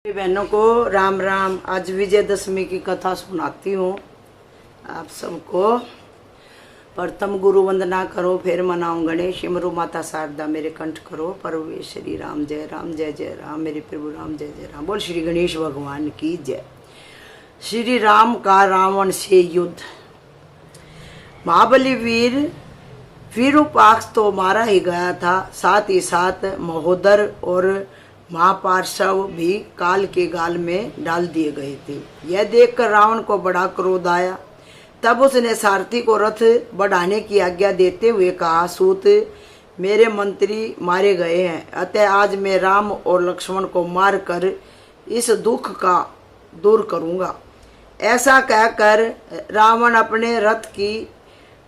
बहनों को राम राम। आज विजयदशमी की कथा सुनाती हूँ आप सबको। प्रथम गुरु वंदना करो, फिर मनाऊं गणेश, सिमरू माता शारदा मेरे कंठ करो। परवे श्री राम जय जय राम, मेरे प्रभु राम जय जय राम। बोल श्री गणेश भगवान की जय। श्री राम का रावण से युद्ध। महाबली वीर विरूपाक्ष तो मारा ही गया था, साथ ही साथ महोदर और महापार्श्व भी काल के गाल में डाल दिए गए थे। यह देखकर रावण को बड़ा क्रोध आया। तब उसने सारथी को रथ बढ़ाने की आज्ञा देते हुए कहा, सूत मेरे मंत्री मारे गए हैं, अतः आज मैं राम और लक्ष्मण को मारकर इस दुख का दूर करूंगा। ऐसा कहकर रावण अपने रथ की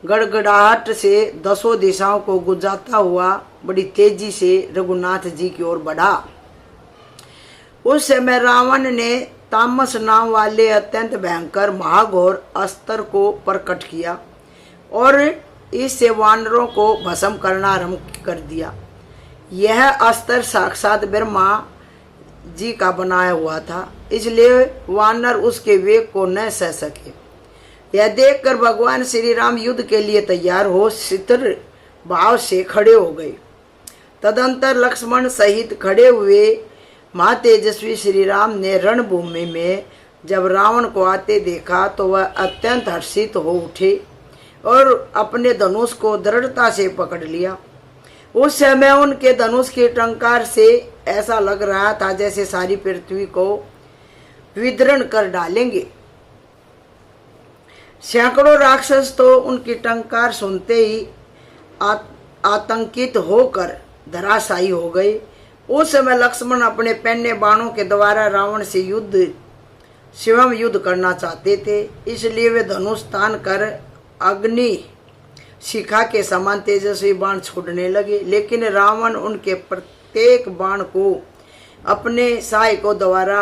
गड़गड़ाहट से दसों दिशाओं को गुजारता हुआ बड़ी तेजी से रघुनाथ जी की ओर बढ़ा। उस समय रावण ने तामस नाम वाले अत्यंत भयंकर महाघोर अस्त्र को प्रकट किया और इससे वानरों को भस्म करना आरंभ कर दिया। यह अस्त्र साक्षात ब्रह्मा जी का बनाया हुआ था, इसलिए वानर उसके वेग को न सह सके। यह देखकर भगवान श्री राम युद्ध के लिए तैयार हो शीतल भाव से खड़े हो गए। तदंतर लक्ष्मण सहित खड़े हुए महातेजस्वी श्री राम ने रणभूमि में जब रावण को आते देखा तो वह अत्यंत हर्षित हो उठे और अपने धनुष को दृढ़ता से पकड़ लिया। उस समय उनके धनुष के टंकार से ऐसा लग रहा था जैसे सारी पृथ्वी को विदीर्ण कर डालेंगे। सैकड़ों राक्षस तो उनकी टंकार सुनते ही आतंकित होकर धराशायी हो गए। उस समय लक्ष्मण अपने पैन्य बाणों के द्वारा रावण से शिवम युद्ध करना चाहते थे, इसलिए वे धनुष तान कर अग्नि शिखा के समान तेजस्वी बाण छोड़ने लगे। लेकिन रावण उनके प्रत्येक बाण को अपने सहायकों द्वारा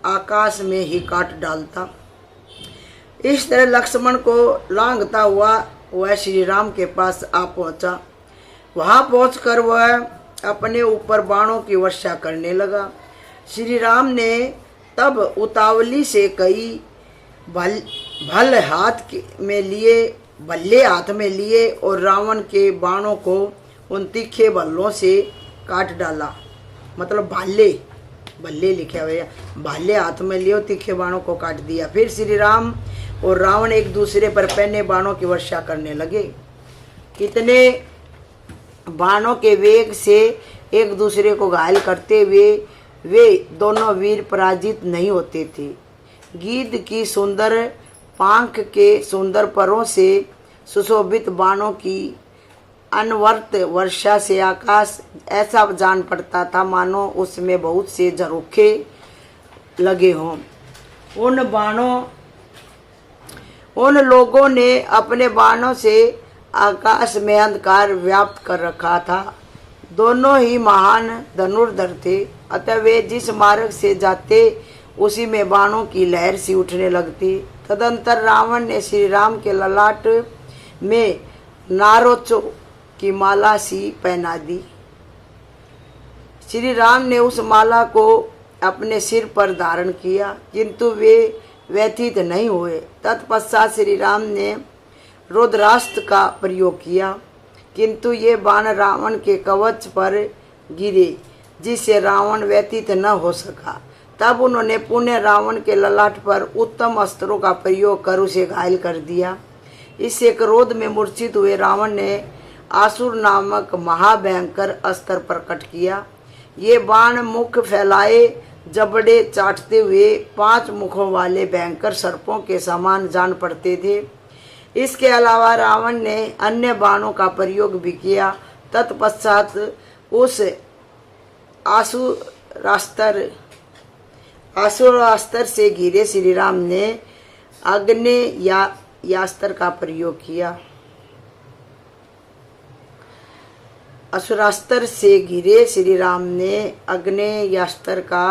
आकाश में ही काट डालता। इस तरह लक्ष्मण को लांघता हुआ वह श्री राम के पास आ पहुंचा। वहां पहुंचकर वह अपने ऊपर बाणों की वर्षा करने लगा। श्री राम ने तब उतावली से कई भल्ले हाथ में लिए और रावण के बाणों को उन तीखे भल्लों से काट डाला। मतलब भल्ले लिखे हुए, भाले हाथ में लिए तीखे बाणों को काट दिया। फिर श्री राम और रावण एक दूसरे पर पैने बाणों की वर्षा करने लगे। कितने बाणों के वेग से एक दूसरे को घायल करते हुए वे दोनों वीर पराजित नहीं होते थे। गिद्ध की सुंदर पांख के सुंदर परों से सुशोभित बाणों की अनवरत वर्षा से आकाश ऐसा जान पड़ता था मानो उसमें बहुत से झरोखे लगे हों। उन लोगों ने अपने बाणों से आकाश में अंधकार व्याप्त कर रखा था। दोनों ही महान धनुर्धर थे, अतः वे जिस मार्ग से जाते उसी में बाणों की लहर सी उठने लगती। तदंतर रावण ने श्री राम के ललाट में नारोचो की माला सी पहना दी। श्री राम ने उस माला को अपने सिर पर धारण किया, किंतु वे व्यथित नहीं हुए। तत्पश्चात श्री राम ने रुद्रास्त्र का प्रयोग किया, किंतु ये बाण रावण के कवच पर गिरे, जिससे रावण व्यथित न हो सका। तब उन्होंने पुनः रावण के ललाट पर उत्तम अस्त्रों का प्रयोग कर उसे घायल कर दिया। इससे क्रोध में मूर्छित हुए रावण ने आसुर नामक महाभयंकर अस्त्र प्रकट किया। ये बाण मुख फैलाए जबड़े चाटते हुए 5 मुखों वाले भयंकर सर्पों के समान जान पड़ते थे। इसके अलावा रावण ने अन्य बाणों का प्रयोग भी किया। तत्पश्चात उस आसुरास्त्र से घिरे श्री राम ने आग्नेयास्त्र का प्रयोग किया। असुरास्त्र से घिरे श्री राम ने आग्नेयास्त्र का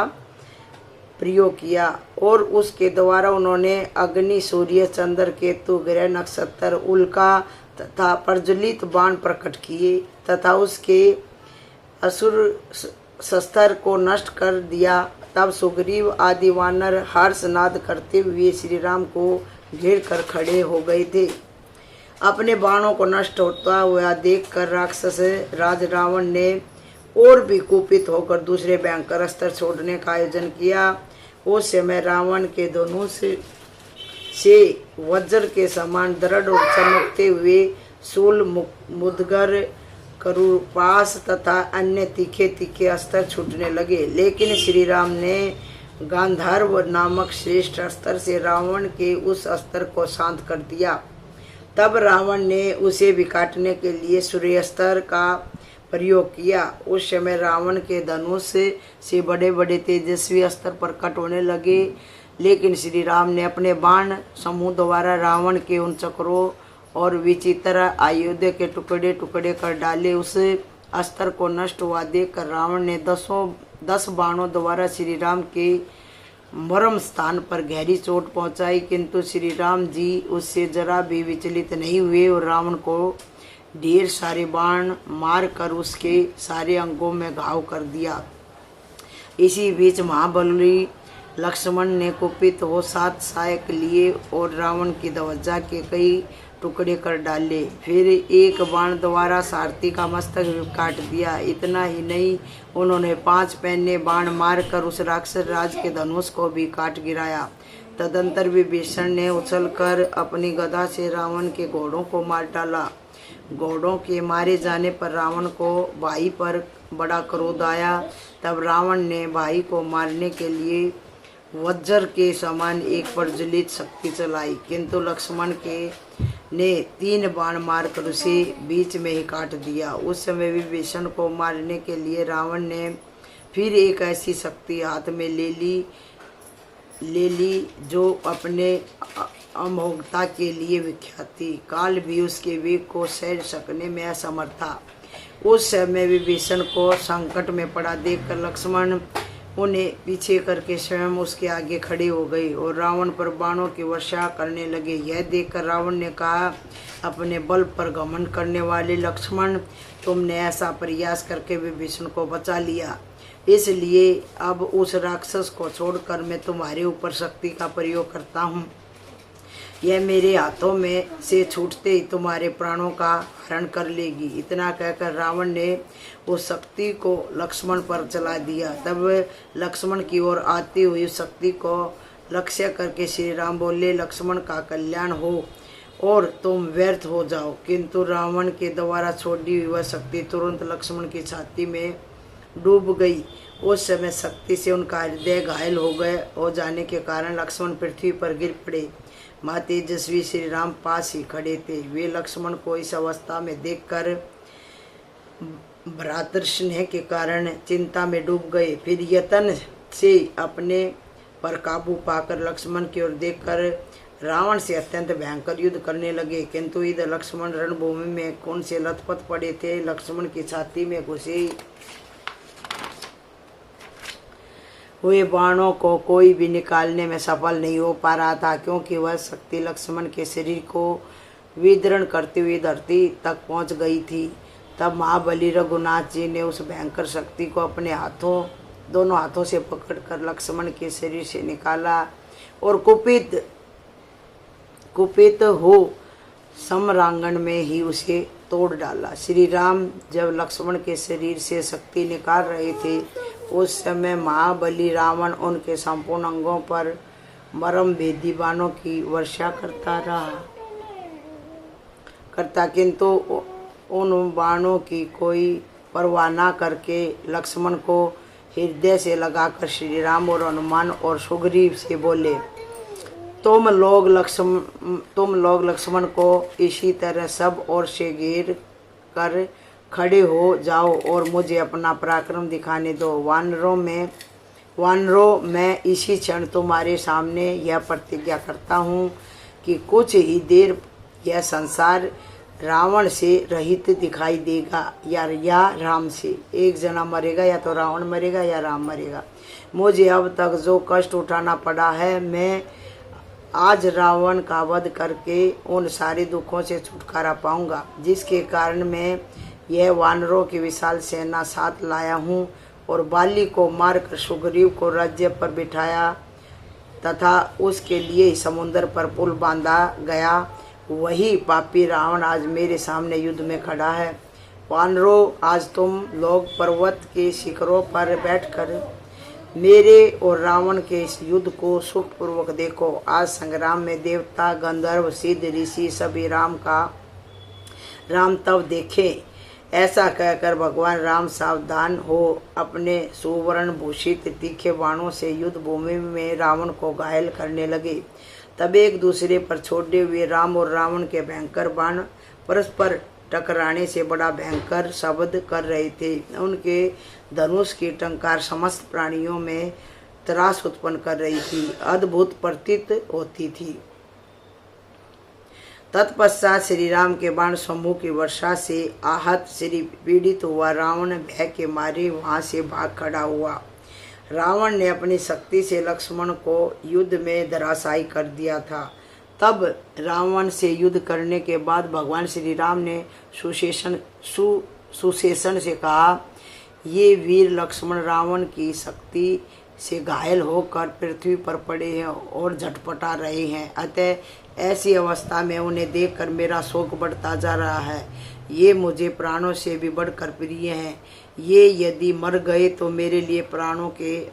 प्रयोग किया और उसके द्वारा उन्होंने अग्नि, सूर्य, चंद्र, केतु, ग्रह, नक्षत्र, उल्का तथा प्रज्वलित बाण प्रकट किए तथा उसके असुर शस्त्र को नष्ट कर दिया। तब सुग्रीव आदि वानर हर्षनाद करते हुए श्री राम को घेर कर खड़े हो गए थे। अपने बाणों को नष्ट होता हुआ देखकर राक्षस राज रावण ने और भी कुपित होकर दूसरे भयंकर अस्त्र छोड़ने का आयोजन किया। उस समय रावण के धनुष से वज्र के समान दृढ़ और चमकते हुए शूल, मुदगर, करूपास तथा अन्य तीखे तीखे अस्त्र छूटने लगे। लेकिन श्री राम ने गांधर्व नामक श्रेष्ठ अस्त्र से रावण के उस अस्त्र को शांत कर दिया। तब रावण ने उसे भी काटने के लिए सूर्यास्त्र का प्रयोग किया। उस समय रावण के धनुष से बड़े बड़े तेजस्वी अस्त्र प्रकट होने लगे, लेकिन श्री राम ने अपने बाण समूह द्वारा रावण के उन चक्रों और विचित्र आयुध के टुकड़े टुकड़े कर डाले। उस अस्त्र को नष्ट हुआ देखकर रावण ने 10 बाणों द्वारा श्री राम के मर्म स्थान पर गहरी चोट पहुंचाई, किंतु श्री राम जी उससे जरा भी विचलित नहीं हुए और रावण को ढेर सारे बाण मार कर उसके सारे अंगों में घाव कर दिया। इसी बीच महाबली लक्ष्मण ने कुपित हो 7 सहायक लिए और रावण की ध्वजा के कई टुकड़े कर डाले। फिर एक बाण द्वारा सारथी का मस्तक भी काट दिया। इतना ही नहीं, उन्होंने 5 पैने बाण मारकर उस राक्षस राज के धनुष को भी काट गिराया। तदंतर विभीषण ने उछलकर अपनी गदा से रावण के घोड़ों को मार डाला। घोड़ों के मारे जाने पर रावण को भाई पर बड़ा क्रोध आया। तब रावण ने भाई को मारने के लिए वज्र के समान एक प्रज्वलित शक्ति चलाई, किंतु लक्ष्मण ने 3 बाण मारकर उसे बीच में ही काट दिया। उस समय विभीषण को मारने के लिए रावण ने फिर एक ऐसी शक्ति हाथ में ले ली जो अपने अमोघता के लिए विख्यात थी। काल भी उसके वेग को सह सकने में असमर्थ था। उस समय विभीषण को संकट में पड़ा देखकर लक्ष्मण उन्हें पीछे करके स्वयं उसके आगे खड़े हो गए और रावण पर बाणों की वर्षा करने लगे। यह देखकर रावण ने कहा, अपने बल पर घमंड करने वाले लक्ष्मण, तुमने ऐसा प्रयास करके विभीषण को बचा लिया, इसलिए अब उस राक्षस को छोड़कर मैं तुम्हारे ऊपर शक्ति का प्रयोग करता हूँ। यह मेरे हाथों में से छूटते ही तुम्हारे प्राणों का हरण कर लेगी। इतना कहकर रावण ने उस शक्ति को लक्ष्मण पर चला दिया। तब लक्ष्मण की ओर आती हुई शक्ति को लक्ष्य करके श्री राम बोले, लक्ष्मण का कल्याण हो और तुम व्यर्थ हो जाओ। किंतु रावण के द्वारा छोड़ी हुई वह शक्ति तुरंत लक्ष्मण की छाती में डूब गई। उस समय शक्ति से उनका हृदय घायल हो जाने के कारण लक्ष्मण पृथ्वी पर गिर पड़े। माँ तेजस्वी श्री राम पास ही खड़े थे। वे लक्ष्मण को इस अवस्था में देखकर भ्रातृस्नेह के कारण चिंता में डूब गए। फिर यत्न से अपने पर काबू पाकर लक्ष्मण की ओर देखकर रावण से अत्यंत भयंकर युद्ध करने लगे। किंतु इधर लक्ष्मण रणभूमि में खून से लथपथ पड़े थे। लक्ष्मण की छाती में घुसे हुए बाणों को कोई भी निकालने में सफल नहीं हो पा रहा था, क्योंकि वह शक्ति लक्ष्मण के शरीर को विदीर्ण करते हुए धरती तक पहुंच गई थी। तब महाबली रघुनाथ जी ने उस भयंकर शक्ति को अपने दोनों हाथों से पकड़कर लक्ष्मण के शरीर से निकाला और कुपित हो सम्रांगण में ही उसे तोड़ डाला। श्री राम जब लक्ष्मण के शरीर से शक्ति निकाल रहे थे, उस समय महाबली रावण उनके संपूर्ण अंगों पर मर्म भेदी बाणों की वर्षा करता, किंतु उन बाणों की कोई परवाह न करके लक्ष्मण को हृदय से लगाकर श्री राम और हनुमान और सुग्रीव से बोले, तुम लोग लक्ष्मण को इसी तरह सब ओर से घेर कर खड़े हो जाओ और मुझे अपना पराक्रम दिखाने दो। वानरों मैं इसी क्षण तुम्हारे सामने यह प्रतिज्ञा करता हूँ कि कुछ ही देर यह संसार रावण से रहित दिखाई देगा, या राम से। एक जना मरेगा, या तो रावण मरेगा या राम मरेगा। मुझे अब तक जो कष्ट उठाना पड़ा है, मैं आज रावण का वध करके उन सारे दुखों से छुटकारा पाऊंगा, जिसके कारण मैं यह वानरों की विशाल सेना साथ लाया हूँ और बाली को मारकर सुग्रीव को राज्य पर बिठाया तथा उसके लिए समुद्र पर पुल बांधा गया, वही पापी रावण आज मेरे सामने युद्ध में खड़ा है। वानरों, आज तुम लोग पर्वत के शिखरों पर बैठकर मेरे और रावण के इस युद्ध को सुखपूर्वक देखो। आज संग्राम में देवता, गंधर्व, सिद्ध, ऋषि सभी राम तब देखें। ऐसा कहकर भगवान राम सावधान हो अपने सुवर्ण भूषित तीखे बाणों से युद्ध भूमि में रावण को घायल करने लगे। तब एक दूसरे पर छोड़े हुए राम और रावण के भयंकर बाण परस्पर टकराने से बड़ा भयंकर शब्द कर रहे थे। उनके धनुष की टंकार समस्त प्राणियों में त्रास उत्पन्न कर रही थी, अद्भुत प्रतीत होती थी। तत्पश्चात श्री राम के बाण समूह की वर्षा से आहत श्री पीड़ित हुआ रावण भय के मारे वहां से भाग खड़ा हुआ। रावण ने अपनी शक्ति से लक्ष्मण को युद्ध में धराशायी कर दिया था। तब रावण से युद्ध करने के बाद भगवान श्री राम ने सुशेषण से कहा, ये वीर लक्ष्मण रावण की शक्ति से घायल होकर पृथ्वी पर पड़े हैं और झटपटा रहे हैं, अतः ऐसी अवस्था में उन्हें देखकर मेरा शोक बढ़ता जा रहा है। ये मुझे प्राणों से भी बढ़कर प्रिय हैं। ये यदि मर गए तो मेरे लिए प्राणों के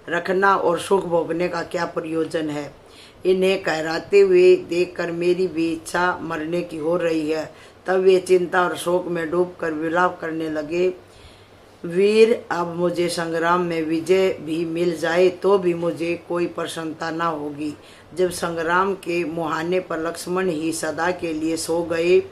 रखना और सुख भोगने का क्या प्रयोजन है। इन्हें कहराते हुए देखकर मेरी भी इच्छा मरने की हो रही है। तब वे चिंता और शोक में डूबकर विलाप करने लगे। वीर, अब मुझे संग्राम में विजय भी मिल जाए तो भी मुझे कोई प्रसन्नता न होगी। जब संग्राम के मुहाने पर लक्ष्मण ही सदा के लिए सो गए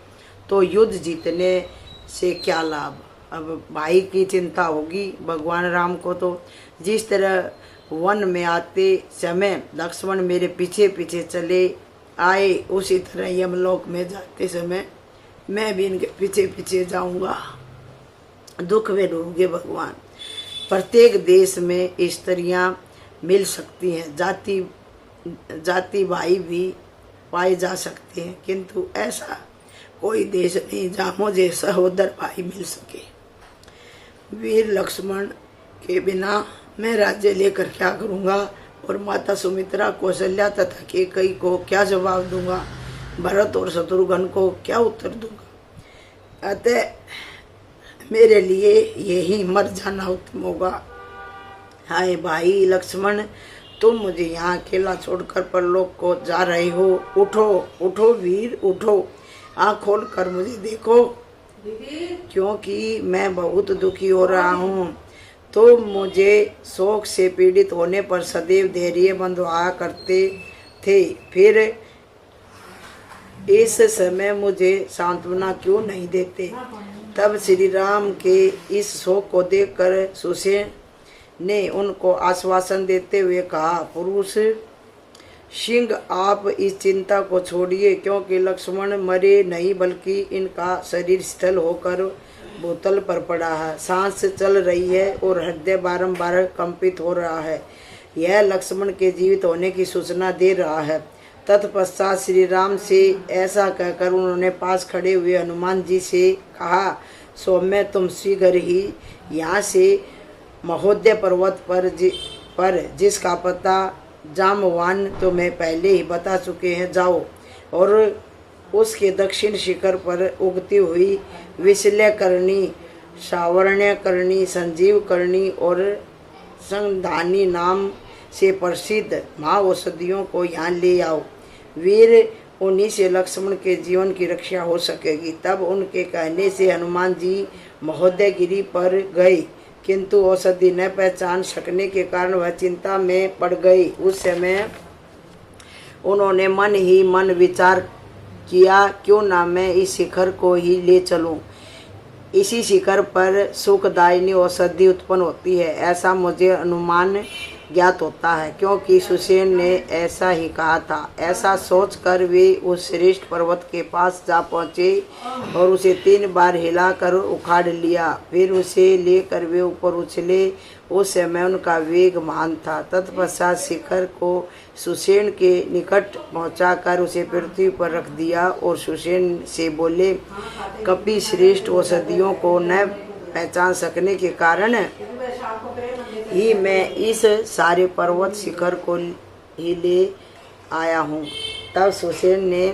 तो युद्ध जीतने से क्या लाभ। अब भाई की चिंता होगी भगवान राम को। तो जिस तरह वन में आते समय लक्ष्मण मेरे पीछे पीछे चले आए, उसी तरह यमलोक में जाते समय मैं भी इनके पीछे पीछे जाऊंगा। दुख में डूबोगे भगवान। प्रत्येक देश में स्त्रियां मिल सकती हैं, जाति भाई भी पाए जा सकते हैं, किंतु ऐसा कोई देश नहीं जहाँ मुझे सहोदर भाई मिल सके। वीर लक्ष्मण के बिना मैं राज्य लेकर क्या करूँगा और माता सुमित्रा, कौशल्या तथा कैकेयी को क्या जवाब दूंगा, भरत और शत्रुघ्न को क्या उत्तर दूंगा। अतः मेरे लिए यही मर जाना उत्तम होगा। हाय भाई लक्ष्मण, तुम मुझे यहाँ अकेला छोड़कर परलोक को जा रहे हो। उठो उठो वीर, उठो, आँख खोल कर मुझे देखो, क्योंकि मैं बहुत दुखी हो रहा हूँ। तो मुझे शोक से पीड़ित होने पर सदैव धैर्य बंधवा करते थे, फिर इस समय मुझे सांत्वना क्यों नहीं देते। तब श्री राम के इस शोक को देखकर सुसेन ने उनको आश्वासन देते हुए कहा, पुरुष सिंह, आप इस चिंता को छोड़िए, क्योंकि लक्ष्मण मरे नहीं बल्कि इनका शरीर स्थल होकर भूतल पर पड़ा है, सांस चल रही है और हृदय बारंबार कंपित हो रहा है। यह लक्ष्मण के जीवित होने की सूचना दे रहा है। तत्पश्चात श्री राम से ऐसा कहकर उन्होंने पास खड़े हुए हनुमान जी से कहा, सौम्य, तुम शीघ्र ही यहाँ से महोदय पर्वत पर जिसका पता जामवान तुम्हें पहले ही बता चुके हैं, जाओ और उसके दक्षिण शिखर पर उगती हुई विशल्यकर्णी, सावर्ण्यकर्णी, संजीवकर्णी और संधानी नाम से प्रसिद्ध महाऔषधियों को यहाँ ले आओ। वीर, उन्हीं से लक्ष्मण के जीवन की रक्षा हो सकेगी। तब उनके कहने से हनुमान जी महोदयगिरी पर गए, किंतु औषधि न पहचान सकने के कारण वह चिंता में पड़ गई। उस समय उन्होंने मन ही मन विचार किया, क्यों ना मैं इस शिखर को ही ले चलूं। इसी शिखर पर सुखदायिनी औषधि उत्पन्न होती है, ऐसा मुझे अनुमान ज्ञात होता है, क्योंकि सुसेन ने ऐसा ही कहा था। ऐसा सोचकर वे उस श्रेष्ठ पर्वत के पास जा पहुँचे और उसे 3 बार हिलाकर उखाड़ लिया। फिर उसे लेकर वे ऊपर उछले। उस समय उनका वेग महान था। तत्पश्चात शिखर को सुसेन के निकट पहुंचाकर उसे पृथ्वी पर रख दिया और सुसेन से बोले, कपि श्रेष्ठ औषधियों को न पहचान सकने के कारण ही मैं इस सारे पर्वत शिखर को ही ले आया हूँ। तब सुसेन ने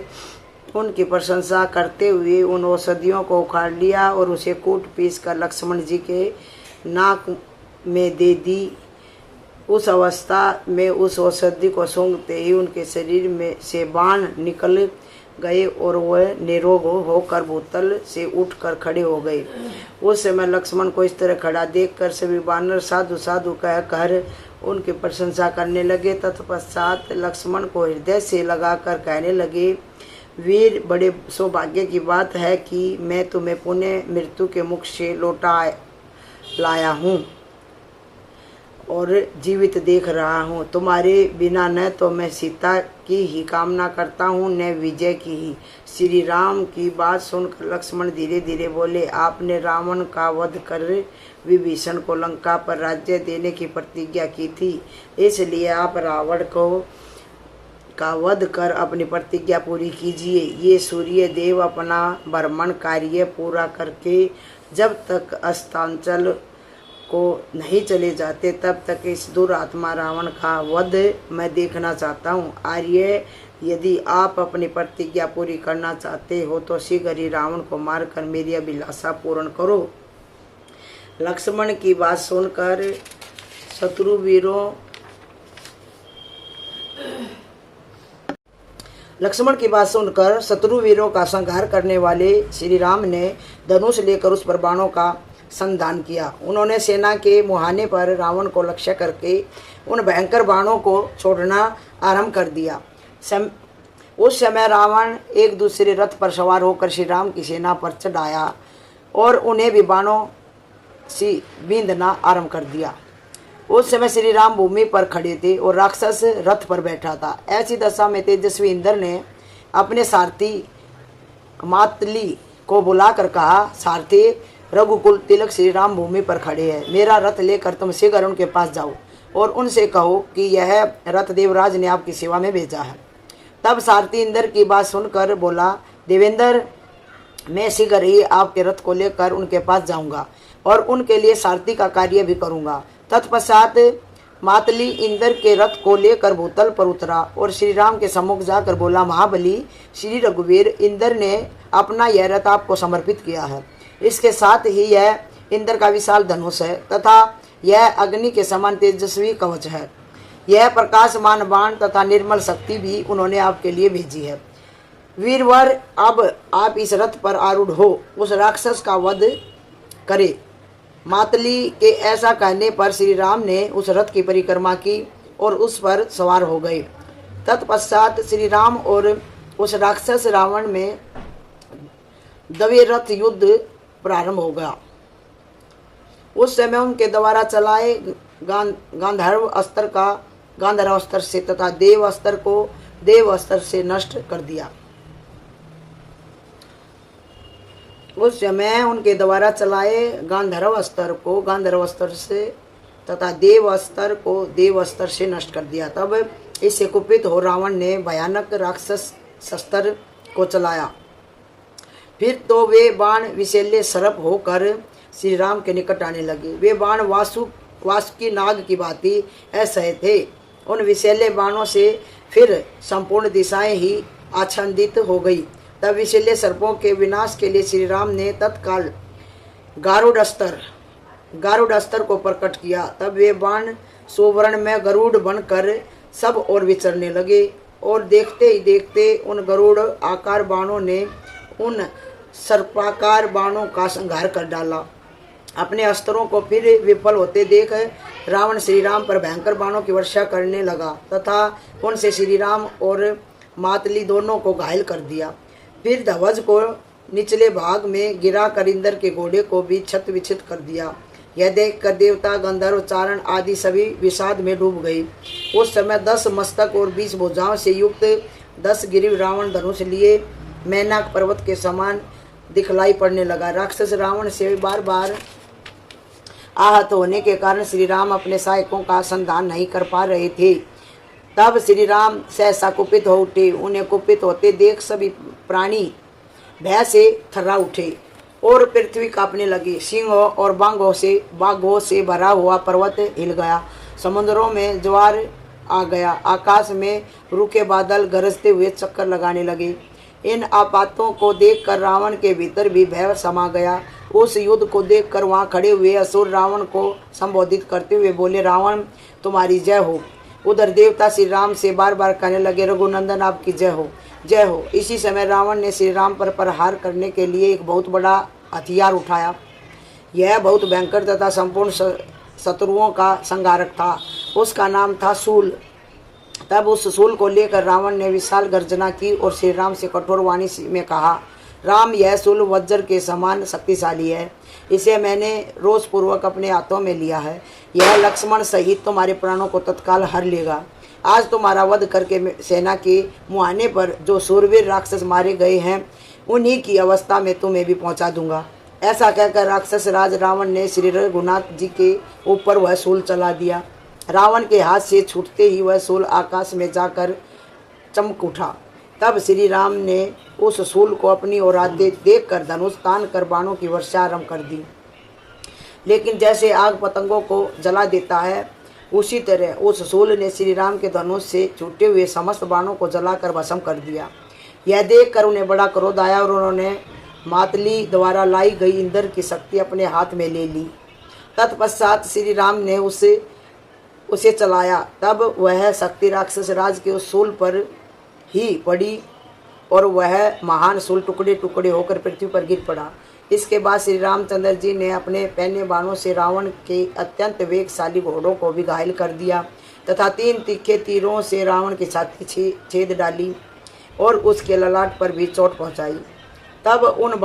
उनकी प्रशंसा करते हुए उन औषधियों को उखाड़ लिया और उसे कूट पीस कर लक्ष्मण जी के नाक में दे दी। उस अवस्था में उस औषधि को सूंघते ही उनके शरीर में से बाण निकल गए और वह निरोग होकर भूतल से उठकर खड़े हो गए। उस समय लक्ष्मण को इस तरह खड़ा देखकर सभी वानर साधु साधु कहकर उनकी प्रशंसा करने लगे। तत्पश्चात लक्ष्मण को हृदय से लगाकर कहने लगे, वीर, बड़े सौभाग्य की बात है कि मैं तुम्हें पुनः मृत्यु के मुख से लौटा लाया हूँ और जीवित देख रहा हूँ। तुम्हारे बिना न तो मैं सीता की ही कामना करता हूँ न विजय की ही। श्री राम की बात सुनकर लक्ष्मण धीरे धीरे बोले, आपने रावण का वध कर विभीषण को लंका पर राज्य देने की प्रतिज्ञा की थी, इसलिए आप रावण का वध कर अपनी प्रतिज्ञा पूरी कीजिए। ये सूर्य देव अपना भ्रमण कार्य पूरा करके जब तक अस्तांचल को नहीं चले जाते तब तक इस दुरात्मा रावण का वध मैं देखना चाहता हूँ। आर्य, यदि आप अपनी प्रतिज्ञा पूरी करना चाहते हो तो शीघ्र ही रावण को मारकर मेरी अभिलाषा पूर्ण करो। लक्ष्मण की बात सुनकर शत्रु वीरों का संहार करने वाले श्री राम ने धनुष लेकर उस पर बाणों का संधान किया। उन्होंने सेना के मुहाने पर रावण को लक्ष्य करके उन भयंकर बाणों को छोड़ना आरंभ कर दिया। उस समय रावण एक दूसरे रथ पर सवार होकर श्री राम की सेना पर चढ़ आया और उन्हें भी बाणों से बींधना आरंभ कर दिया। उस समय श्री राम भूमि पर खड़े थे और राक्षस रथ पर बैठा था। ऐसी दशा में तेजस्वी इंद्र ने अपने सारथी मातली को बुलाकर कहा, सारथी, रघुकुल तिलक श्री राम भूमि पर खड़े हैं, मेरा रथ लेकर तुम शीघ्र उनके पास जाओ और उनसे कहो कि यह रथ देवराज ने आपकी सेवा में भेजा है। तब सारथी इंद्र की बात सुनकर बोला, देवेंद्र, मैं शीघ्र ही आपके रथ को लेकर उनके पास जाऊंगा और उनके लिए सारथी का कार्य भी करूंगा। तत्पश्चात मातली इंद्र के रथ को लेकर भूतल पर उतरा और श्री राम के सम्मुख जाकर बोला, महाबली श्री रघुवीर, इंद्र ने अपना यह रथ आपको समर्पित किया है। इसके साथ ही यह इंद्र का विशाल धनुष है तथा यह अग्नि के समान तेजस्वी कवच है। यह प्रकाशमान बाण तथा निर्मल शक्ति भी उन्होंने आपके लिए भेजी है। वीरवर, अब आप इस रथ पर आरूढ़ हो उस राक्षस का वध करे। मातली के ऐसा कहने पर श्री राम ने उस रथ की परिक्रमा की और उस पर सवार हो गए। तत्पश्चात श्री राम और उस राक्षस रावण में दवे रथ युद्ध प्रारंभ हो गया। उस समय उनके द्वारा चलाए गांधर्व अस्त्र से तथा देव अस्त्र को देव अस्त्र से नष्ट कर दिया। उस समय उनके द्वारा चलाए गांधर्व अस्त्र को गांधर्व अस्त्र से तथा देव अस्त्र को देव अस्त्र से नष्ट कर दिया। तब इससे कुपित हो रावण ने भयानक राक्षस शस्त्र को चलाया। फिर तो वे बाण विशैल्य सर्प होकर श्री राम के निकट आने लगे। वे बाण वासुकी नाग की भांति असह्य थे। उन विशैल्य बाणों से फिर संपूर्ण दिशाएं ही आच्छादित हो गई। तब विशैल्य सर्पों के विनाश के लिए श्री राम ने तत्काल गारुड़ अस्त्र को प्रकट किया। तब वे बाण सुवर्ण में गरुड़ बनकर सब ओर विचरने लगे और देखते ही देखते उन गरुड़ आकार बाणों ने उन सर्पाकार बाणों का संहार कर डाला। अपने अस्त्रों को फिर विफल होते देख रावण श्री राम पर भयंकर बाणों की वर्षा करने लगा तथा उनसे श्री राम और मातली दोनों को घायल कर दिया। फिर ध्वज को निचले भाग में गिरा कर इंद्र के घोड़े को भी छत विच्छित कर दिया। यह देखकर देवता, गंधर्व, चारण आदि सभी विषाद में डूब गए। उस समय 10 मस्तक और 20 भुजाओं से युक्त 10 गिरिव रावण धनुष लिए मैनाक पर्वत के समान दिखलाई पड़ने लगा। राक्षस रावण से बार बार आहत होने के कारण श्री राम अपने सहायकों का संधान नहीं कर पा रहे थे। तब श्री राम सहसा कुपित हो उठे। उन्हें कुपित होते देख सभी प्राणी भय से थर्रा उठे और पृथ्वी कांपने लगी। सिंहों और बाघों से भरा हुआ पर्वत हिल गया। समुद्रों में ज्वार आ गया। आकाश में रूखे बादल गरजते हुए चक्कर लगाने लगे। इन आपातों को देखकर रावण के भीतर भी भय समा गया। उस युद्ध को देखकर वहां खड़े हुए असुर रावण को संबोधित करते हुए बोले, रावण तुम्हारी जय हो। उधर देवता श्री राम से बार बार कहने लगे, रघुनंदन आपकी जय हो, जय हो। इसी समय रावण ने श्री राम पर प्रहार करने के लिए एक बहुत बड़ा हथियार उठाया। यह बहुत भयंकर तथा संपूर्ण शत्रुओं का संहारक था। उसका नाम था शूल। तब उस शूल को लेकर रावण ने विशाल गर्जना की और श्री राम से कठोर वाणी में कहा, राम यह शूल वज्र के समान शक्तिशाली है। इसे मैंने रोषपूर्वक अपने हाथों में लिया है। यह लक्ष्मण सहित तुम्हारे प्राणों को तत्काल हर लेगा। आज तुम्हारा वध करके सेना के मुहाने पर जो सूरवीर राक्षस मारे गए हैं उन्हीं की अवस्था में तुम्हें भी पहुंचा दूंगा। ऐसा कहकर राक्षस राज रावण ने श्री रघुनाथ जी के ऊपर वह शूल चला दिया। रावण के हाथ से छूटते ही वह शूल आकाश में जाकर चमक उठा। तब श्री राम ने उस शूल को अपनी ओर आते देखकर धनुष तान कर बाणों की वर्षा आरंभ कर दी। लेकिन जैसे आग पतंगों को जला देता है उसी तरह उस शूल ने श्री राम के धनुष से छूटे हुए समस्त बाणों को जलाकर भस्म कर दिया। यह देखकर उन्हें बड़ा क्रोध आया और उन्होंने मातली द्वारा लाई गई इंद्र की शक्ति अपने हाथ में ले ली। तत्पश्चात श्री राम ने उसे चलाया। तब वह शक्ति राक्षस राज के उस शूल पर ही पड़ी और वह महान शूल टुकड़े टुकड़े होकर पृथ्वी पर गिर पड़ा। इसके बाद श्री रामचंद्र जी ने अपने पहने बाणों से रावण के अत्यंत वेगशाली घोड़ों को भी घायल कर दिया तथा 3 तीखे तीरों से रावण की छाती छेद डाली और उसके ललाट पर भी चोट पहुंचाई। तब उन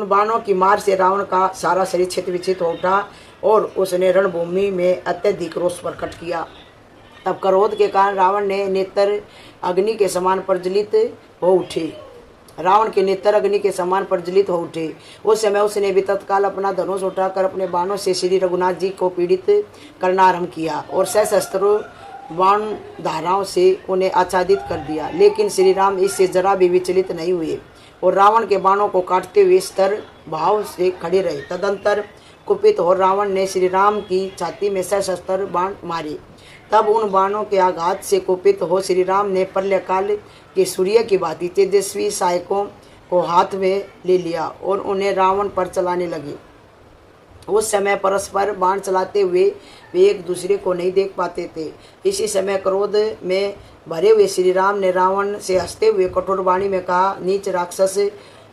बाणों की मार से रावण का सारा शरीर छित विचित हो उठा और उसने रणभूमि में अत्यधिक रोष प्रकट किया। तब क्रोध के कारण रावण ने नेत्र अग्नि के समान प्रज्वलित हो उठे। रावण के नेत्र अग्नि के समान प्रज्वलित हो उठे। उस समय उसने भी तत्काल अपना धनुष उठाकर अपने बाणों से श्री रघुनाथ जी को पीड़ित करना आरंभ किया और सशस्त्र बाण धाराओं से उन्हें आच्छादित कर दिया। लेकिन श्री राम इससे जरा भी विचलित नहीं हुए और रावण के बाणों को काटते हुए स्थिर भाव से खड़े रहे। तदंतर कुपित हो रावण ने श्री राम की छाती में सशस्त्र बाण मारे। तब उन बाणों के आघात से कुपित हो श्री राम ने प्रलयकाल के सूर्य की भांति तेजस्वी सहायकों को हाथ में ले लिया और उन्हें रावण पर चलाने लगे। उस समय परस्पर बाण चलाते हुए वे एक दूसरे को नहीं देख पाते थे। इसी समय क्रोध में भरे हुए श्री राम ने रावण से हंसते हुए कठोर वाणी में कहा, नीच राक्षस,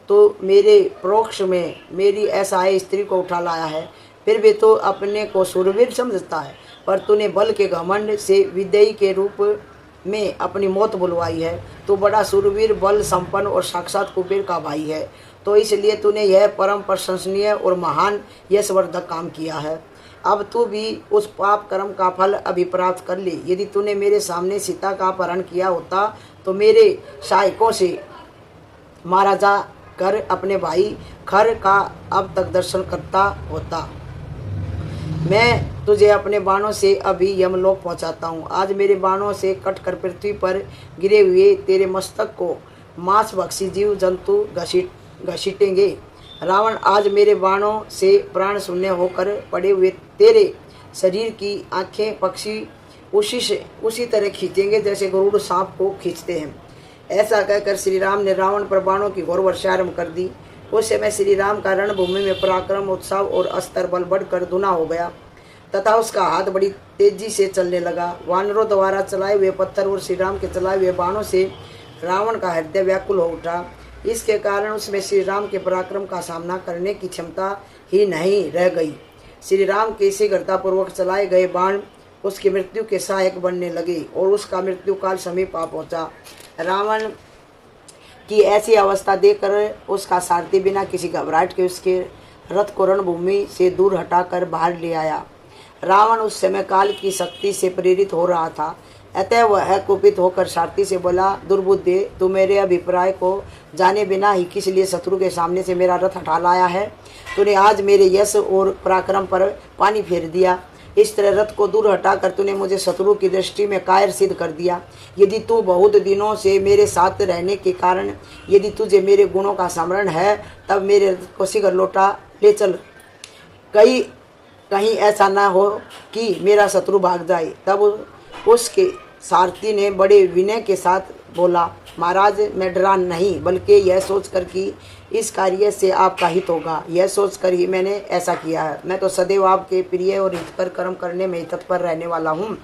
तो मेरे प्रोक्ष में मेरी असहाय स्त्री को उठा लाया है। फिर भी तो अपने को शूरवीर समझता है, पर तूने बल के घमंड से विदेही के रूप में अपनी मौत बुलवाई है। तू बड़ा शूरवीर, बल संपन्न और साक्षात कुबेर का भाई है, तो इसलिए तूने यह परम प्रशंसनीय और महान यशवर्धक काम किया है। अब तू भी उस पाप कर्म का फल अभी प्राप्त कर ले। यदि तूने मेरे सामने सीता का अपहरण किया होता तो मेरे सहायकों से मारा जा कर अपने भाई खर का अब तक दर्शन करता होता। मैं तुझे अपने बाणों से अभी यमलोक पहुंचाता हूँ। आज मेरे बाणों से कटकर पृथ्वी पर गिरे हुए तेरे मस्तक को मांस भक्षी जीव जंतु घसीटेंगे। रावण, आज मेरे बाणों से प्राण शून्य होकर पड़े हुए तेरे शरीर की आंखें पक्षी उसी तरह खींचेंगे जैसे गरुड़ सांप को खींचते हैं। ऐसा कहकर श्री राम ने रावण पर बाणों की घोर वर्षा आरंभ कर दी। उस समय श्री राम का रणभूमि में पराक्रम, उत्साह और अस्त्र बल बढ़कर दुना हो गया तथा उसका हाथ बड़ी तेजी से चलने लगा। वानरों द्वारा चलाए हुए पत्थर और श्री राम के चलाए हुए बाणों से रावण का हृदय व्याकुल हो उठा। इसके कारण उसमें श्री राम के पराक्रम का सामना करने की क्षमता ही नहीं रह गई। श्री राम के शीघ्रतापूर्वक चलाए गए बाण उसकी मृत्यु के सहायक बनने लगे और उसका मृत्यु काल समीप आ पहुंचा। रावण की ऐसी अवस्था देखकर उसका सारथी बिना किसी घबराहट के उसके रथ को रणभूमि से दूर हटाकर बाहर ले आया। रावण उस समय काल की शक्ति से प्रेरित हो रहा था, अतः वह कुपित होकर सारथी से बोला, दुर्बुद्धे, तू मेरे अभिप्राय को जाने बिना ही किस लिए शत्रु के सामने से मेरा रथ हटा लाया है? तूने आज मेरे यश और पराक्रम पर पानी फेर दिया। इस तरह रथ को दूर हटाकर तूने मुझे शत्रु की दृष्टि में कायर सिद्ध कर दिया। यदि तू बहुत दिनों से मेरे साथ रहने के कारण यदि तुझे मेरे गुणों का स्मरण है, तब मेरे रथ को शीघ्र लौटा ले चल, कहीं ऐसा ना हो कि मेरा शत्रु भाग जाए। तब उसके सारथी ने बड़े विनय के साथ बोला, महाराज मैं डरा नहीं, बल्कि यह सोचकर कि इस कार्य से आपका हित होगा, यह सोचकर ही मैंने ऐसा किया है। मैं तो सदैव आपके प्रिय और हितकर कर्म करने में तत्पर रहने वाला हूँ।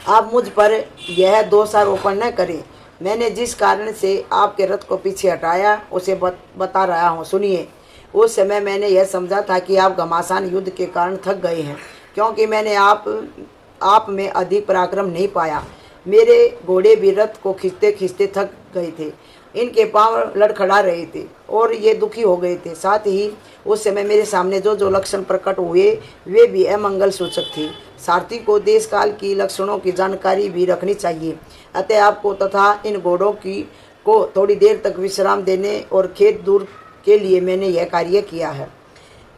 आप मुझ पर यह दोषारोपण न करें। मैंने जिस कारण से आपके रथ को पीछे हटाया उसे बता रहा हूँ, सुनिए। उस समय मैंने यह समझा था कि आप घमासान युद्ध के कारण थक गए हैं, क्योंकि मैंने आप में अधिक पराक्रम नहीं पाया। मेरे घोड़े भी रथ को खींचते खींचते थक गए थे, इनके पांव लड़खड़ा रहे थे और ये दुखी हो गए थे। साथ ही उस समय मेरे सामने जो लक्षण प्रकट हुए वे भी अमंगल सूचक थे। सारथी को देश काल की लक्षणों की जानकारी भी रखनी चाहिए। अतः आपको तथा इन घोड़ों को थोड़ी देर तक विश्राम देने और खेत दूर के लिए मैंने यह कार्य किया है,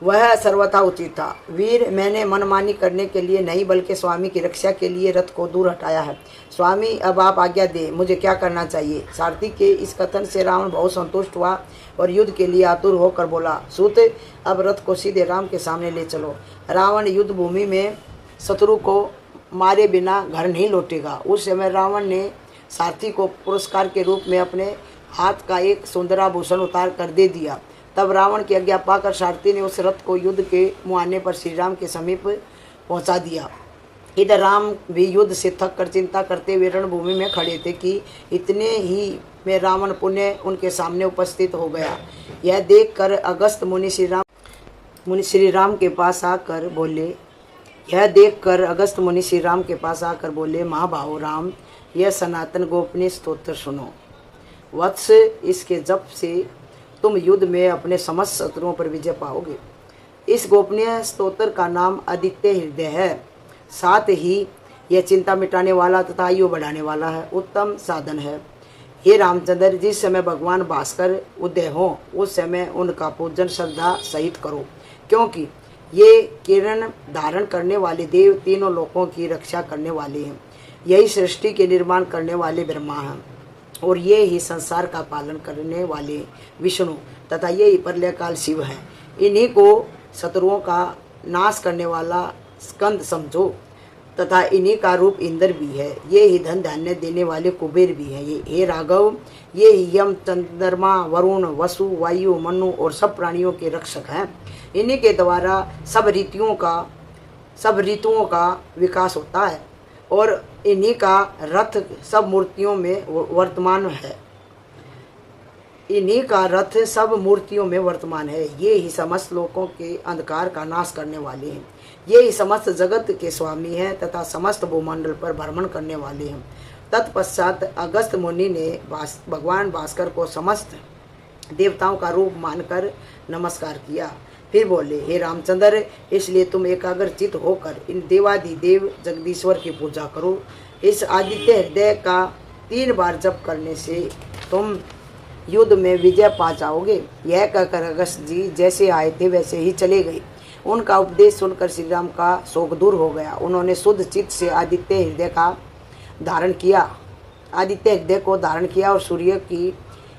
वह सर्वथा उचित था। वीर, मैंने मनमानी करने के लिए नहीं बल्कि स्वामी की रक्षा के लिए रथ को दूर हटाया है। स्वामी, अब आप आज्ञा दें, मुझे क्या करना चाहिए? सारथी के इस कथन से रावण बहुत संतुष्ट हुआ और युद्ध के लिए आतुर होकर बोला, सूत, अब रथ को सीधे राम के सामने ले चलो। रावण युद्ध भूमि में शत्रु को मारे बिना घर नहीं लौटेगा। उस समय रावण ने सारथी को पुरस्कार के रूप में अपने हाथ का एक सुंदराभूषण उतार कर दे दिया। तब रावण की आज्ञा पाकर सारथी ने उस रथ को युद्ध के मुहाने पर श्री राम के समीप पहुंचा दिया। इधर राम भी युद्ध से थक कर चिंता करते हुए रणभूमि में खड़े थे कि इतने ही में रावण पुनः उनके सामने उपस्थित हो गया। यह देखकर अगस्त मुनि श्री राम के पास आकर बोले, महाभाव राम, यह सनातन गोपनीय स्तोत्र सुनो। वत्स, इसके जप से तुम युद्ध में अपने समस्त शत्रुओं पर विजय पाओगे। इस गोपनीय स्तोत्र का नाम आदित्य हृदय है। साथ ही यह चिंता मिटाने वाला तथा आयु बढ़ाने वाला है, उत्तम साधन है। हे रामचंद्र, जिस समय भगवान भास्कर उदय हो उस समय उनका पूजन श्रद्धा सहित करो, क्योंकि ये किरण धारण करने वाले देव तीनों लोकों की रक्षा करने वाले हैं। यही सृष्टि के निर्माण करने वाले ब्रह्मा हैं और ये ही संसार का पालन करने वाले विष्णु तथा ये ही प्रलयकाल शिव हैं। इन्हीं को शत्रुओं का नाश करने वाला स्कंद समझो तथा इन्हीं का रूप इंद्र भी है। ये ही धन धान्य देने वाले कुबेर भी हैं। ये हे राघव, ये ही यम, चंद्रमा, वरुण, वसु, वायु, मनु और सब प्राणियों के रक्षक हैं। इन्हीं के द्वारा सब ऋतुओं का विकास होता है और इन्हीं का रथ सब मूर्तियों में वर्तमान है। ये ही समस्त लोकों के अंधकार का नाश करने वाले हैं। ये ही समस्त जगत के स्वामी हैं तथा समस्त भूमंडल पर भ्रमण करने वाले हैं। तत्पश्चात अगस्त मुनि ने भगवान भास्कर को समस्त देवताओं का रूप मानकर नमस्कार किया। फिर बोले, हे रामचंद्र, इसलिए तुम एकाग्रचित होकर इन देवादिदेव जगदीश्वर की पूजा करो। इस आदित्य हृदय का 3 बार जप करने से तुम युद्ध में विजय पा जाओगे। यह कहकर अगस्त जी जैसे आए थे वैसे ही चले गए। उनका उपदेश सुनकर श्री राम का शोक दूर हो गया। उन्होंने शुद्ध चित्त से आदित्य हृदय को धारण किया और सूर्य की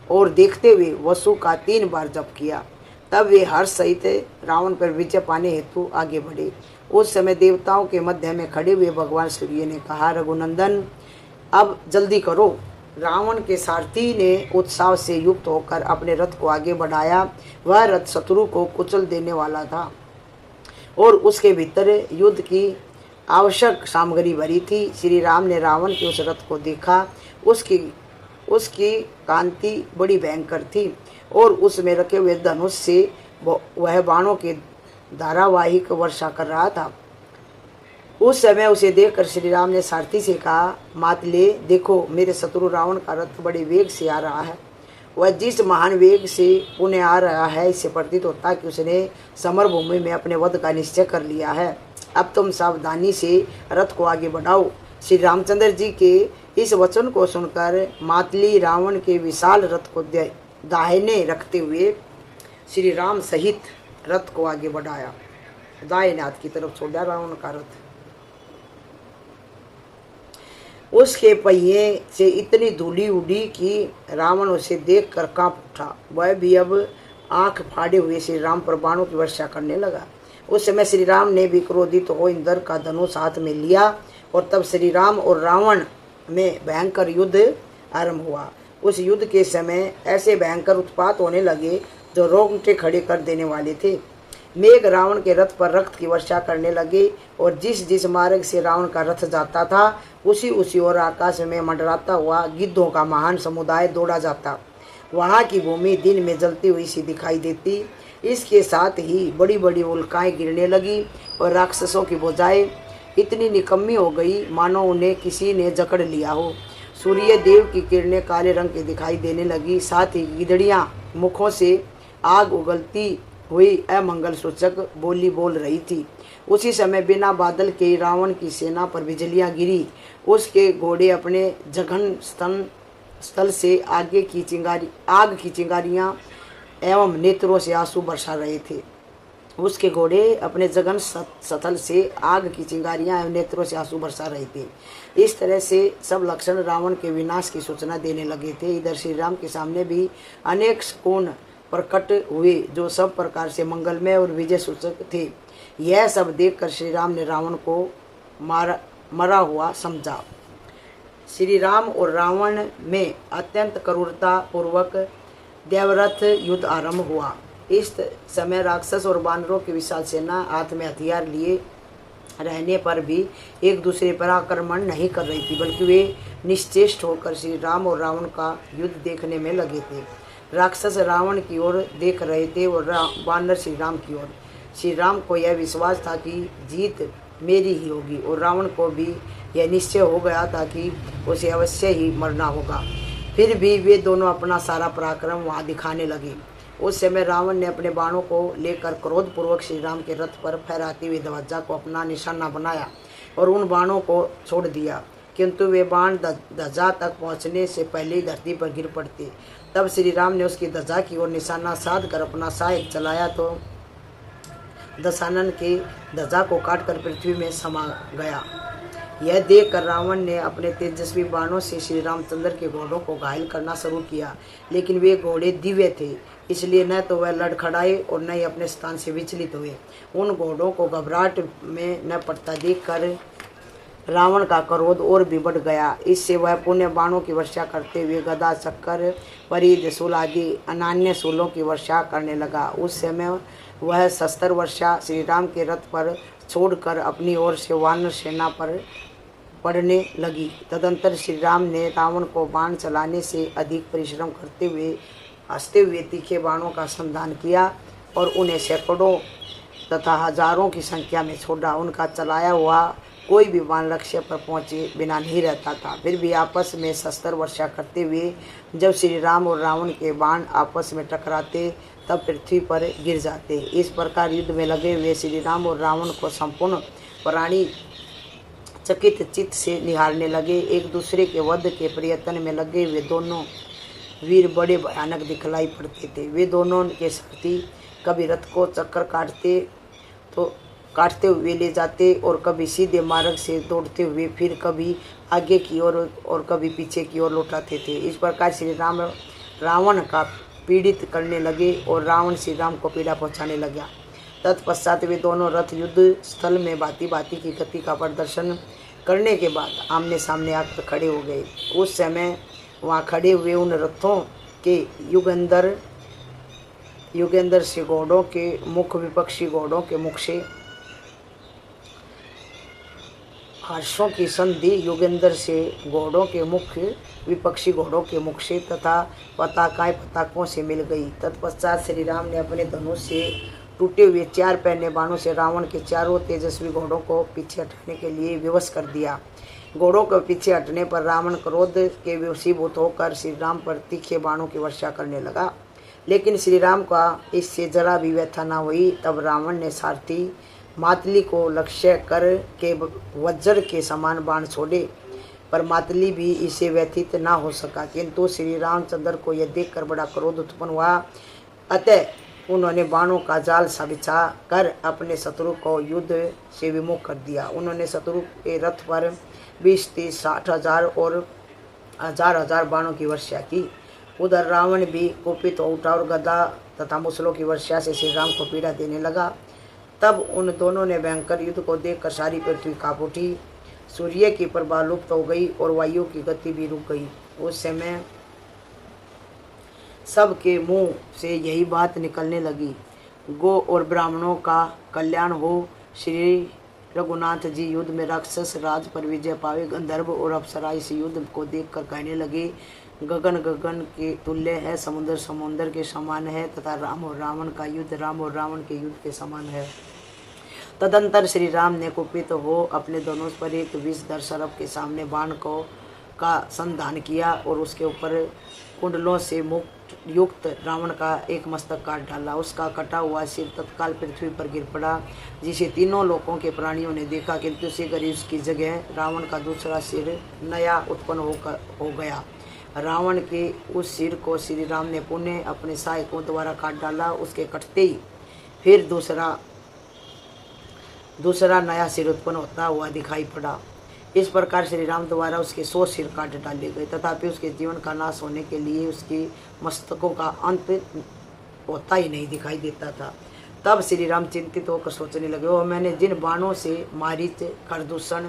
ओर देखते हुए वसु का 3 बार जप किया। तब वे हर्ष सहित रावण पर विजय पाने हेतु आगे बढ़े। उस समय देवताओं के मध्य में खड़े हुए भगवान सूर्य ने कहा, रघुनंदन, अब जल्दी करो। रावण के सारथी ने उत्साह से युक्त होकर अपने रथ को आगे बढ़ाया। वह रथ शत्रु को कुचल देने वाला था और उसके भीतर युद्ध की आवश्यक सामग्री भरी थी। श्री राम ने रावण के उस रथ को देखा। उसकी कांति बड़ी भयंकर थी और उसमें रखे हुए धनुष से वह बाणों के धारावाहिक वर्षा कर रहा था। उस समय उसे देखकर श्री राम ने सारथी से कहा, मातले, देखो मेरे शत्रु रावण का रथ बड़े वेग से आ रहा है। वह जिस महान वेग से पुण्य आ रहा है, इससे प्रतीत होता है कि उसने समर भूमि में अपने वध का निश्चय कर लिया है। अब तुम सावधानी से रथ को आगे बढ़ाओ। श्री रामचंद्र जी के इस वचन को सुनकर मातली रावण के विशाल रथ को दाहिने रखते हुए श्री राम सहित रथ को आगे बढ़ाया। दाहिने हाथ की तरफ छोड़ा रावण का रथ। उसके पहिए से इतनी धूली उड़ी कि रावण उसे देख कर कांप उठा। वह भी अब आंख फाड़े हुए श्री राम पर बाणों की वर्षा करने लगा। उस समय श्री राम ने भी क्रोधित हो इंद्र का धनुष हाथ में लिया और तब श्री राम और रावण में भयंकर युद्ध आरंभ हुआ। उस युद्ध के समय ऐसे भयंकर उत्पात होने लगे जो रोंगटे खड़े कर देने वाले थे। मेघ रावण के रथ पर रक्त की वर्षा करने लगे और जिस जिस मार्ग से रावण का रथ जाता था उसी उसी ओर आकाश में मंडराता हुआ गिद्धों का महान समुदाय दौड़ा जाता। वहाँ की भूमि दिन में जलती हुई सी दिखाई देती। इसके साथ ही बड़ी बड़ी उल्काएं गिरने लगी और राक्षसों की भुजाएं इतनी निकम्मी हो गई मानो उन्हें किसी ने जकड़ लिया हो। सूर्य देव की किरणें काले रंग की दिखाई देने लगी। साथ ही गिदड़ियां मुखों से आग उगलती हुई अमंगल सूचक बोली बोल रही थी। उसी समय बिना बादल के रावण की सेना पर बिजलियां गिरी। उसके घोड़े अपने जघन स्थल से आग की चिंगारियां एवं नेत्रों से आंसू बरसा रहे थे। उसके घोड़े अपने जघन स्थल से आग की चिंगारियां एवं नेत्रों से आंसू बरसा रहे थे। इस तरह से सब लक्षण रावण के विनाश की सूचना देने लगे थे। इधर श्री राम के सामने भी अनेक कोण प्रकट हुए जो सब प्रकार से मंगलमय और विजय सूचक थे। यह सब देखकर श्री राम ने रावण को मरा हुआ समझा। श्री राम और रावण में अत्यंत क्रूरता पूर्वक देवरथ युद्ध आरंभ हुआ। इस समय राक्षस और बानरों की विशाल सेना हाथ में हथियार लिए रहने पर भी एक दूसरे पर आक्रमण नहीं कर रही थी, बल्कि वे निश्चेष्ट होकर श्री राम और रावण का युद्ध देखने में लगे थे। राक्षस रावण की ओर देख रहे थे और बानर श्री राम की ओर। श्री राम को यह विश्वास था कि जीत मेरी ही होगी और रावण को भी यह निश्चय हो गया था कि उसे अवश्य ही मरना होगा। फिर भी वे दोनों अपना सारा पराक्रम वहां दिखाने लगे। उस समय रावण ने अपने बाणों को लेकर क्रोधपूर्वक श्री राम के रथ पर फहराती हुई ध्वजा को अपना निशाना बनाया और उन बाणों को छोड़ दिया, किंतु वे बाण ध्वजा तक पहुंचने से पहले ही धरती पर गिर पड़ते। तब श्री राम ने उसकी ध्वजा की ओर निशाना साध कर अपना सहायक चलाया तो दशानन के ध्वजा को काटकर पृथ्वी में समा गया। यह देखकर रावण ने अपने तेजस्वी बाणों से श्री रामचंद्र के घोड़ों को घायल करना शुरू किया, लेकिन वे घोड़े दिव्य थे, इसलिए न तो वह लड़खड़ाए और न ही अपने स्थान से विचलित हुए। उन घोड़ों को घबराहट में न पड़ता देखकर रावण का क्रोध और भी बढ़ गया। इससे वह पुण्य बाणों की वर्षा करते हुए गदा, चक्कर, परिध, शूल आदि अनान्य शूलों की वर्षा करने लगा। उस समय वह शस्त्र वर्षा श्री राम के रथ पर छोड़कर अपनी ओर से वानर सेना पर पड़ने लगी। तदंतर श्री राम ने रावण को बाण चलाने से अधिक परिश्रम करते हुए हंसते हुए तीखे बाणों का संधान किया और उन्हें सैकड़ों तथा हजारों की संख्या में छोड़ा। उनका चलाया हुआ कोई भी बाण लक्ष्य पर पहुंचे बिना नहीं रहता था। फिर भी आपस में शस्त्र वर्षा करते हुए जब श्री राम और रावण के बाण आपस में टकराते तब पृथ्वी पर गिर जाते। इस प्रकार युद्ध में लगे हुए श्री राम और रावण को संपूर्ण प्राणी चकित चित्त से निहारने लगे। एक दूसरे के वध के प्रयत्न में लगे हुए दोनों वीर बड़े भयानक दिखलाई पड़ते थे। वे दोनों के साथी कभी रथ को चक्कर काटते हुए ले जाते और कभी सीधे मार्ग से दौड़ते हुए फिर कभी आगे की ओर और कभी पीछे की ओर लौटाते थे। इस प्रकार श्री राम रावण का पीड़ित करने लगे और रावण श्री राम को पीड़ा पहुंचाने लगा। तत्पश्चात वे दोनों रथ युद्ध स्थल में भांति भांति की गति का प्रदर्शन करने के बाद आमने सामने आकर खड़े हो गए। उस समय वहाँ खड़े हुए उन रथों के युगेंद्र से घोड़ों के मुख विपक्षी घोड़ों के मुख से हर्षों की संधि युगेंद्र से घोड़ों के मुख विपक्षी घोड़ों के मुख से तथा पताकाएं पताकों से मिल गई। तत्पश्चात श्री राम ने अपने धनुष से टूटे हुए 4 पहने बाणों से रावण के चारों तेजस्वी घोड़ों को पीछे हटाने के लिए विवश कर दिया। घोड़ों के पीछे हटने पर रावण क्रोध के वशीभूत होकर श्री राम पर तीखे बाणों की वर्षा करने लगा, लेकिन श्री राम का इससे जरा भी व्यथा न हुई। तब रावण ने सारथी मातली को लक्ष्य कर के वज्र के समान बाण छोड़े, पर मातली भी इसे व्यथित न हो सका, किंतु श्री रामचंद्र को यह देखकर बड़ा क्रोध उत्पन्न हुआ। अतः उन्होंने बाणों का जाल सा बिछा कर अपने शत्रु को युद्ध से विमुख कर दिया। उन्होंने शत्रु के रथ पर 20-30-60 और हजार बाणों की वर्षा की। उधर रावण भी कुपित हो उठा और गदा तथा मुसलों की वर्षा से श्री राम को पीड़ा देने लगा। तब उन दोनों ने भयंकर युद्ध को देखकर सारी पृथ्वी कांप उठी। सूर्य की प्रभा लुप्त हो गई और वायु की गति भी रुक गई। उस समय सबके मुंह से यही बात निकलने लगी, गो और ब्राह्मणों का कल्याण हो। श्री रघुनाथ जी युद्ध में राक्षस राज पर विजय पावे। गंधर्व और अप्सरा इस युद्ध को देखकर कहने लगे, गगन गगन के तुल्य है, समुद्र समुद्र के समान है तथा राम और रावण का युद्ध राम और रावण के युद्ध के समान है। तदंतर श्री राम ने कुपित हो अपने दोनों पर एक विषधर सर्प के सामने बाण का संधान किया और उसके ऊपर कुंडलों से युक्त रावण का एक मस्तक काट डाला। उसका कटा हुआ सिर तत्काल पृथ्वी पर गिर पड़ा, जिसे तीनों लोकों के प्राणियों ने देखा, किंतु शीघ्र उसकी जगह रावण का दूसरा सिर नया उत्पन्न हो गया। रावण के उस सिर को श्री राम ने पुनः अपने सहायकों द्वारा काट डाला। उसके कटते ही फिर दूसरा नया सिर उत्पन्न होता हुआ दिखाई पड़ा। इस प्रकार श्री राम द्वारा उसके 100 सिर काट डाले गए, तथापि उसके जीवन का नाश होने के लिए उसके मस्तकों का अंत होता ही नहीं दिखाई देता था। तब श्री राम चिंतित होकर सोचने लगे, और मैंने जिन बाणों से मारीच, खरदूषण,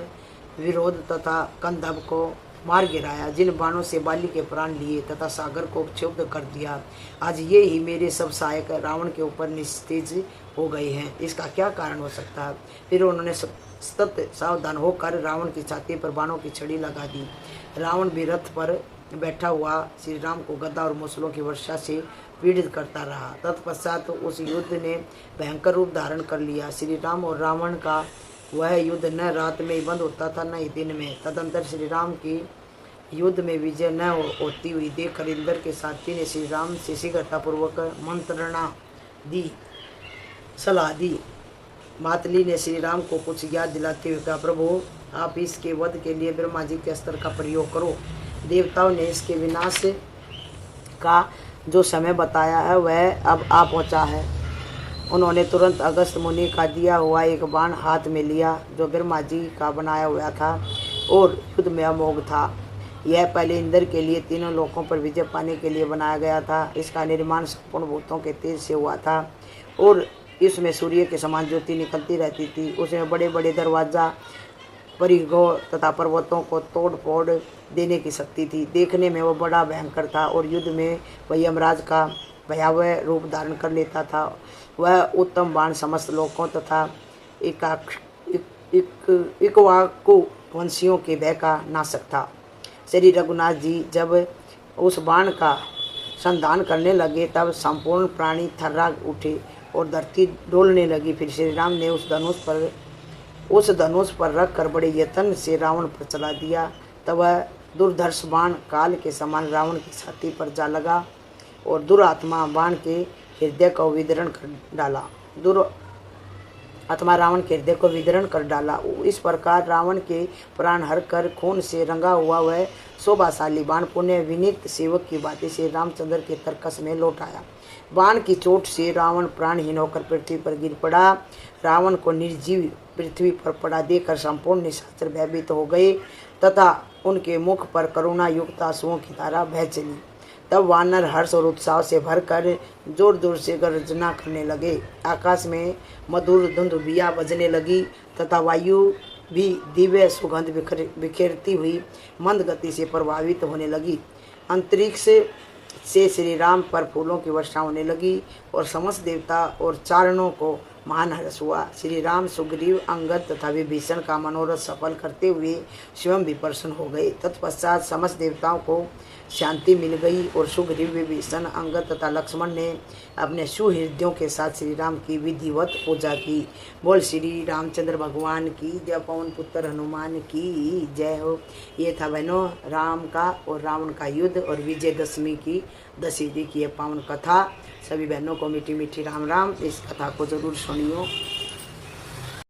विरोध तथा कंधब को मार गिराया, जिन बाणों से बाली के प्राण लिए तथा सागर को क्षुब्ध कर दिया, आज ये ही मेरे सब सहायक रावण के ऊपर निस्तेज हो गए हैं। इसका क्या कारण हो सकता है? फिर उन्होंने सतत सावधान होकर रावण की छाती पर बाणों की छड़ी लगा दी। रावण भी रथ पर बैठा हुआ श्री राम को गदा और मुसलों की वर्षा से पीड़ित करता रहा। तत्पश्चात उस युद्ध ने भयंकर रूप धारण कर लिया। श्री राम और रावण का वह युद्ध न रात में ही बंद होता था न ही दिन में। तदंतर श्री राम की युद्ध में विजय न होती हुई देख इंद्र के साथी ने श्री राम से शीघ्रतापूर्वक मंत्रणा दी, सलाह दी। मातली ने श्री राम को कुछ याद दिलाते हुए कहा, प्रभु आप इसके वध के लिए ब्रह्मा जी के अस्त्र का प्रयोग करो। देवताओं ने इसके विनाश का जो समय बताया है वह अब आ पहुँचा है। उन्होंने तुरंत अगस्त मुनि का दिया हुआ एक बाण हाथ में लिया, जो ब्रह्मा जी का बनाया हुआ था और युद्ध में अमोघ था। यह पहले इंद्र के लिए तीनों लोकों पर विजय पाने के लिए बनाया गया था। इसका निर्माण संपूर्ण भूतों के तेज से हुआ था और इसमें सूर्य के समान ज्योति निकलती रहती थी। उसमें बड़े बड़े दरवाजा, परिघों तथा पर्वतों को तोड़ फोड़ देने की शक्ति थी। देखने में वह बड़ा भयंकर था और युद्ध में वह यमराज का भयावह रूप धारण कर लेता था। वह उत्तम बाण समस्त लोकों तथा इक्ष्वाकु वंशियों के भय का नाशक था। श्री रघुनाथ जी जब उस बाण का संधान करने लगे तब संपूर्ण प्राणी थर्रा उठे और धरती डोलने लगी। फिर श्री राम ने उस धनुष पर रख कर बड़े यत्न से रावण पर चला दिया। तब वह दुर्धर्ष बाण काल के समान रावण की छाती पर जा लगा और दुरात्मा बाण के हृदय को विदीर्ण कर डाला। दुरात्मा रावण के हृदय को विदीर्ण कर डाला। इस प्रकार रावण के प्राण हर कर खून से रंगा हुआ वह शोभाशाली बाण पुण्य विनीत सेवक की बातें से रामचंद्र के तर्कस में लौट आया। बाण की चोट से रावण प्राणहीन होकर पृथ्वी पर गिर पड़ा। रावण को निर्जीव पृथ्वी पर पड़ा देखकर संपूर्ण निशाचर भयभीत हो गए तथा उनके मुख पर करुणा युक्त आंसुओं की धारा बह चली। तब वानर हर्ष और उत्साह से भरकर जोर जोर से गर्जना करने लगे। आकाश में मधुर धुंधुबिया बजने लगी तथा वायु भी दिव्य सुगंध बिखेरती हुई मंद गति से प्रभावित होने लगी। अंतरिक्ष से श्री राम पर फूलों की वर्षा होने लगी और समस्त देवता और चारणों को महान हर्ष हुआ। श्री राम, सुग्रीव, अंगद तथा विभीषण का मनोरथ सफल करते हुए स्वयं भी प्रसन्न हो गए। तत्पश्चात समस्त देवताओं को शांति मिल गई और सुग्रीव, विभीषण, अंगद तथा लक्ष्मण ने अपने सुहृदयों के साथ श्री राम की विधिवत पूजा की। बोल श्री रामचंद्र भगवान की जय। पवन पुत्र हनुमान की जय हो। ये था बहनों राम का और रावण का युद्ध और विजयदशमी की दशहरे की यह पावन कथा। सभी बहनों को मीठी मीठी राम राम। इस कथा को जरूर सुनियो।